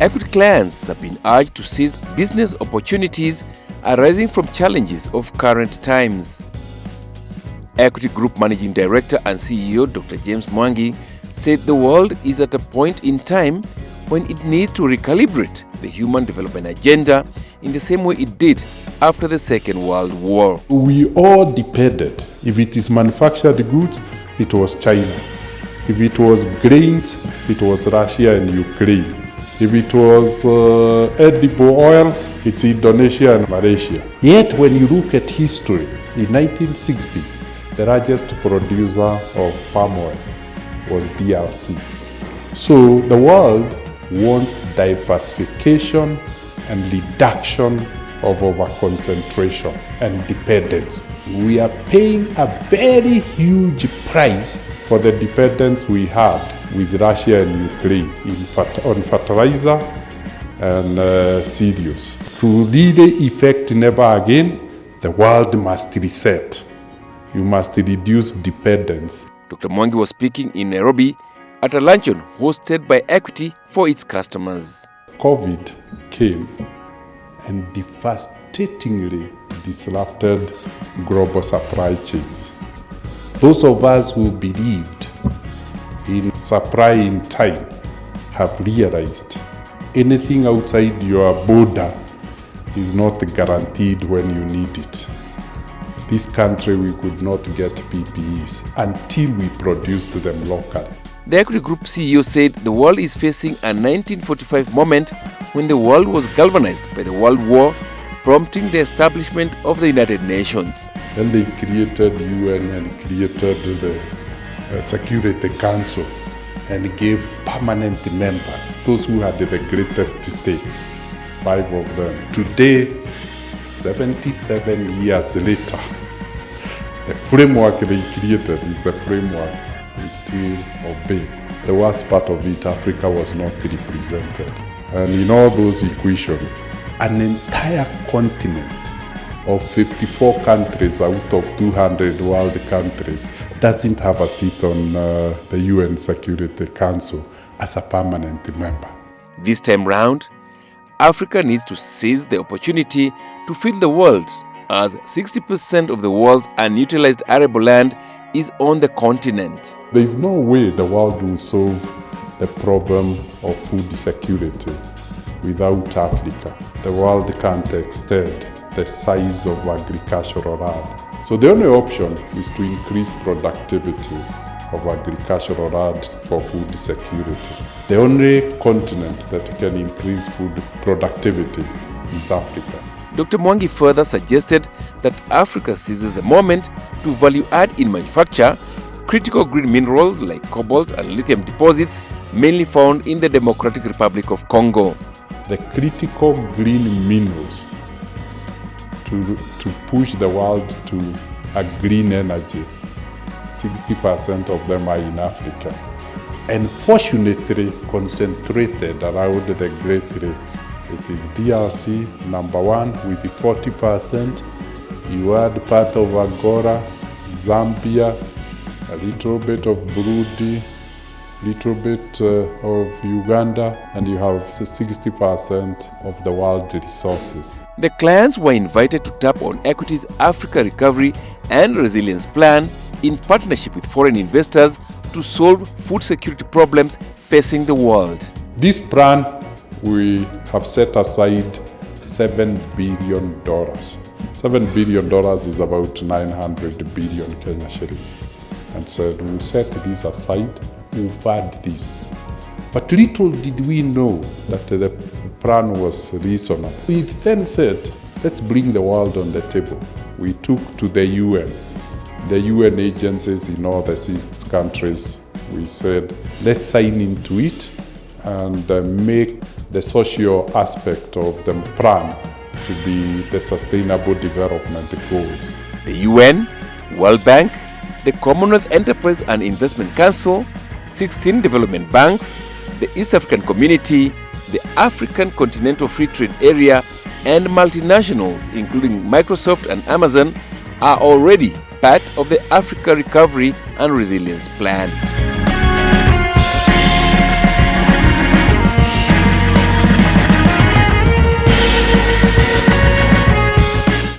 Equity clients have been urged to seize business opportunities arising from challenges of current times. Equity Group Managing Director and CEO Dr. James Mwangi said the world is at a point in time when it needs to recalibrate the human development agenda in the same way it did after the Second World War. We all depended. If it is manufactured goods, it was China. If it was grains, it was Russia and Ukraine. If it was edible oils, it's Indonesia and Malaysia. Yet when you look at history, in 1960, the largest producer of palm oil was DRC. So the world wants diversification and reduction of overconcentration and dependence. We are paying a very huge price for the dependence we had with Russia and Ukraine on fertilizer and cereals. To really effect never again, the world must reset. You must reduce dependence. Dr. Mwangi was speaking in Nairobi at a luncheon hosted by Equity for its customers. COVID came and devastatingly disrupted global supply chains. Those of us who believed in supply in time have realized anything outside your border is not guaranteed when you need it. This country, we could not get PPEs until we produced them locally. The Equity Group CEO said the world is facing a 1945 moment when the world was galvanized by the World War, prompting the establishment of the United Nations. Then they created UN and created the Security Council and gave permanent members, those who had the greatest stakes, 5 of them. Today, 77 years later, the framework they created is the framework we still obey. The worst part of it, Africa was not represented. And in all those equations, an entire continent of 54 countries out of 200 world countries doesn't have a seat on the UN Security Council as a permanent member. This time round, Africa needs to seize the opportunity to feed the world, as 60% of the world's unutilized arable land is on the continent. There is no way the world will solve the problem of food security without Africa. The world can't extend the size of agricultural land. So the only option is to increase productivity of agricultural land for food security. The only continent that can increase food productivity is Africa. Dr. Mwangi further suggested that Africa seizes the moment to value add in manufacture critical green minerals like cobalt and lithium deposits mainly found in the Democratic Republic of Congo. The critical green minerals to push the world to a green energy, 60% of them are in Africa. And fortunately concentrated around the Great Lakes. It is DRC, number 1, with 40%. You add part of Angola, Zambia, a little bit of Burundi, little bit of Uganda, and you have 60% of the world resources. The clients were invited to tap on Equity's Africa Recovery and Resilience Plan in partnership with foreign investors to solve food security problems facing the world. This plan, we have set aside $7 billion. $7 billion is about 900 billion Kenya shillings. And said, we'll set this aside, we'll fund this. But little did we know that the plan was reasonable. We then said, let's bring the world on the table. We took to the UN agencies in all the 6 countries. We said, let's sign into it and make the social aspect of the plan to be the sustainable development goals. The UN, World Bank, the Commonwealth Enterprise and Investment Council, 16 development banks, the East African Community, the African Continental Free Trade Area, and multinationals including Microsoft and Amazon are already part of the Africa Recovery and Resilience Plan.